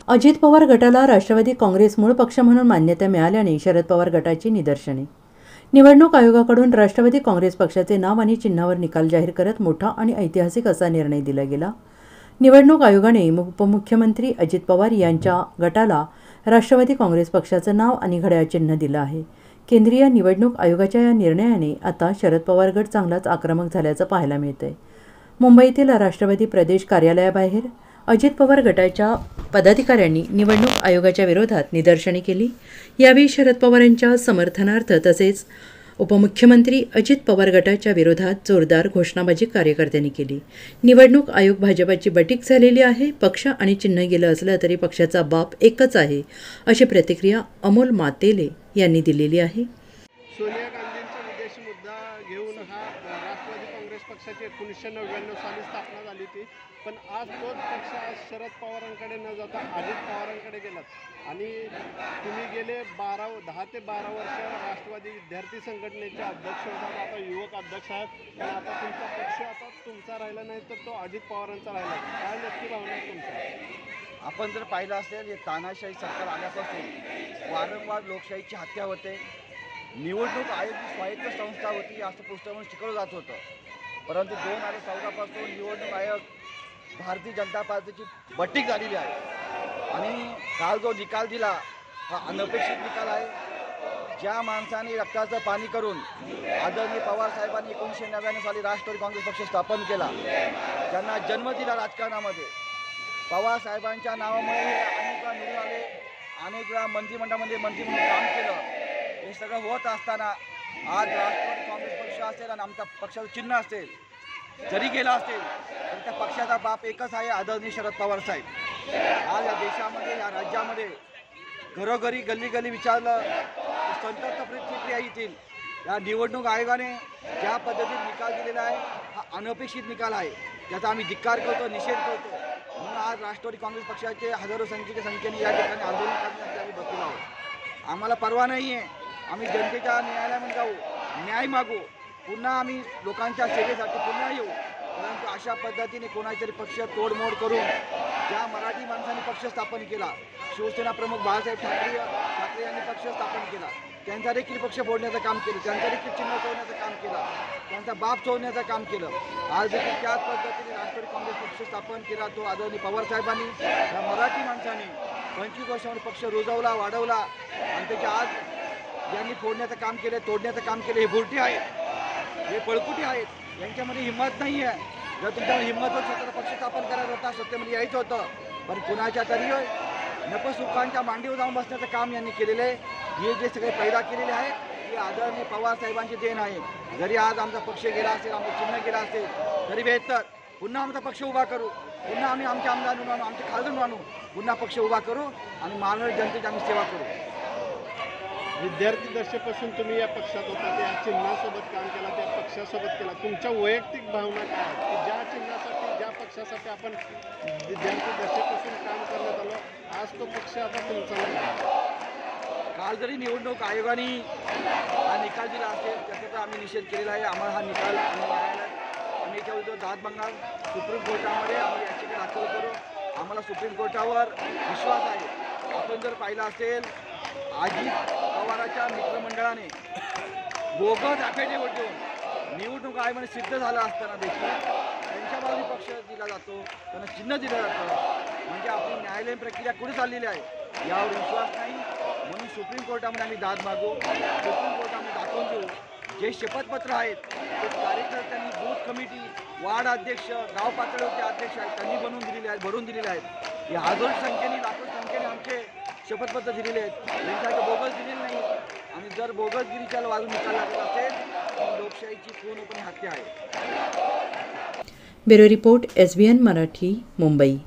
अजित पवार गटाला राष्ट्रवादी काँग्रेस मूळ पक्ष म्हणून मान्यता मिळाल्याने शरद पवार गटाची निदर्शने. निवडणूक आयोगाकडून राष्ट्रवादी काँग्रेस पक्षाचे नाव आणि चिन्हावर निकाल जाहीर करत मोठा आणि ऐतिहासिक असा निर्णय दिला गेला. निवडणूक आयोगाने उपमुख्यमंत्री अजित पवार यांच्या गटाला राष्ट्रवादी काँग्रेस पक्षाचं नाव आणि घड्याळ चिन्ह दिलं आहे. केंद्रीय निवडणूक आयोगाच्या या निर्णयाने आता शरद पवार गट चांगलाच आक्रमक झाल्याचं पाहायला मिळतंय. मुंबईतील राष्ट्रवादी प्रदेश कार्यालयाबाहेर अजित पवार गटाच्या पदाधिकाऱ्यांनी निवडणूक आयोगाच्या विरोधात निदर्शने केली. यावेळी शरद पवारांच्या समर्थनार्थ तसेच उपमुख्यमंत्री अजित पवार गटाच्या विरोधात जोरदार घोषणाबाजी कार्यकर्त्यांनी केली. निवडणूक आयोग भाजपाची बटीक झालेली आहे. पक्ष आणि चिन्ह गेलं असलं तरी पक्षाचा बाप एकच आहे, अशी प्रतिक्रिया अमोल मातेले यांनी दिलेली आहे. सोनिया गांधींचा विदेशी मुद्दा घेऊन हा राष्ट्रवादी काँग्रेस पक्षाची 1999 साली स्थापना झाली होती. पण आज तोच पक्ष आज शरद पवारांकडे न जाता अजित पवारांकडे गेलात आणि तुम्ही गेले 10 ते 12 वर्ष राष्ट्रवादी विद्यार्थी संघटनेचे अध्यक्ष होतात, आता युवक अध्यक्ष आहेत. पण आता तुमचा पक्ष आता तुमचा राहिला नाही तर तो अजित पवारांचा राहिला. काय नक्की भावना आहे तुमच्या? आपण जर पाहिलं असेल, हे तानाशाही सरकार आल्यापासून वारंवार लोकशाहीची हत्या होते. निवडणूक आयोग ही स्वायत्त संस्था होती असं पुस्तकातून शिकवलं जात होतं. परंतु 2014 पासून निवडणूक आयोग भारतीय जनता पार्टीची बटीक झालेली आहे आणि काल जो निकाल दिला हा अनपेक्षित निकाल आहे. ज्या माणसाने रक्ताचं पाणी करून आदरणीय पवार साहेबांनी 1999 साली राष्ट्रवादी काँग्रेस पक्ष स्थापन केला, ज्यांना जन्म दिला राजकारणामध्ये, पवार साहेबांच्या नावामुळे अनेक वेळा निवडून आले, अनेक वेळा मंत्रिमंडळामध्ये मंत्री म्हणून काम केलं. हे सगळं होत असताना आज राष्ट्रवादी काँग्रेस पक्ष असेल आणि आमच्या पक्षाचं चिन्ह असेल जरी गेला असेल तर त्या पक्षाचा बाप एकच आहे, आदरणीय शरद पवार साहेब. आज या देशामध्ये, या राज्यामध्ये घरोघरी गल्ली गल्ली विचारलं संतप्त प्रतिक्रिया येतील. या निवडणूक आयोगाने ज्या पद्धतीने निकाल दिलेला आहे हा अनपेक्षित निकाल आहे, ज्याचा आम्ही धिक्कार करतो, निषेध करतो. म्हणून आज राष्ट्रवादी काँग्रेस पक्षाचे हजारो संख्येने या ठिकाणी आंदोलन करण्यासाठी आम्ही बसलेलो आहोत. आम्हाला परवा नाही आहे, आम्ही जनतेच्या न्यायालयामध्ये जाऊ, न्याय मागू, पुन्हा आम्ही लोकांच्या सेवेसाठी पुन्हा येऊ. परंतु अशा पद्धतीने कोणातरी पक्ष तोडमोड करून ज्या मराठी माणसांनी पक्ष स्थापन केला, शिवसेना प्रमुख बाळासाहेब ठाकरे यांनी पक्ष स्थापन केला, त्यांचा देखील पक्ष फोडण्याचं काम केलं, त्यांचा देखील चिन्ह चोरण्याचं काम केलं, त्यांचा बाप चोरण्याचं काम केलं. आज देखील त्याच पद्धतीने राष्ट्रवादी काँग्रेस पक्ष स्थापन केला, तो आदरणीय पवार साहेबांनी, या मराठी माणसांनी 25 वर्षामध्ये पक्ष रुजवला, वाढवला आणि त्याच्या आज यांनी फोडण्याचं काम केलं, तोडण्याचं काम केलं. हे बुरटी आहेत, हे पळकुटी आहेत, यांच्यामध्ये हिंमत नाही आहे. जर तुमच्यामध्ये हिंमत होत स्वतःला पक्ष स्थापन करायचं होता, सत्तेमध्ये यायचं होतं, पण कुणाच्या तरी नपसुखांच्या मांडीवर जाऊन बसण्याचं काम यांनी केलेलं आहे. हे जे सगळे पैदा केलेले आहे हे आदरणीय पवार साहेबांची देण आहे. जरी आज आमचा पक्ष गेला असेल, आमचं चिन्ह गेला असेल तरी बेहतर पुन्हा आमचा पक्ष उभा करू, पुन्हा आम्ही आमच्या आमदार आणू, आमचे खासदार आणू, पुन्हा पक्ष उभा करू आणि महाराष्ट्र जनतेची आम्ही सेवा करू. विद्यार्थी दशेपासून तुम्ही या पक्षात होता, त्या चिन्हासोबत काम केला, त्या पक्षासोबत केला. तुमच्या वैयक्तिक भावना काय आहेत की ज्या चिन्हासाठी, ज्या पक्षासाठी आपण विद्यार्थी दशेपासून काम करण्यात आलो, आज तो पक्ष आता तुमचा नाही? काल जरी निवडणूक आयोगाने हा निकाल दिला असेल त्याचा आम्ही निषेध केलेला आहे. आम्हाला हा निकाल आम्ही याच्याविरुद्ध दाद मागणार, सुप्रीम कोर्टामध्ये आम्ही याचिका दाखल करू. आम्हाला सुप्रीम कोर्टावर विश्वास आहे. आपण जर पाहिलं असेल, अजित पवारांच्या मित्रमंडळाने बोगस ॲफिडेव्हिट देऊन निवडणूक आयोगाने सिद्ध झाला असताना देखील त्यांच्या बाजूने पक्ष दिला जातो, त्यांना चिन्ह दिलं जातं. म्हणजे आपली न्यायालयीन प्रक्रिया कुठे चाललेली आहे यावर विश्वास नाही. म्हणून सुप्रीम कोर्टामध्ये आम्ही दाद मागू, सुप्रीम कोर्टामध्ये दाखवून देऊ. जे शपथपत्र आहेत ते कार्यकर्त्यांनी, बूथ कमिटी, वार्ड अध्यक्ष, गाव पातळीवरचे अध्यक्ष आहेत त्यांनी बनवून दिलेले आहेत, भरून दिलेले आहेत. हे हजारो संख्येने, लाखो संख्येने आमचे शपथपत्र दिलेले आहेत, त्यांच्याकडे बोगस दिलेले नाही. आणि जर बोगसगिरीच्या बाजून निकाल लागत असेल तर लोकशाहीची पूर्णपणे हत्या आहे. Bureau report, SBN Marathi, Mumbai.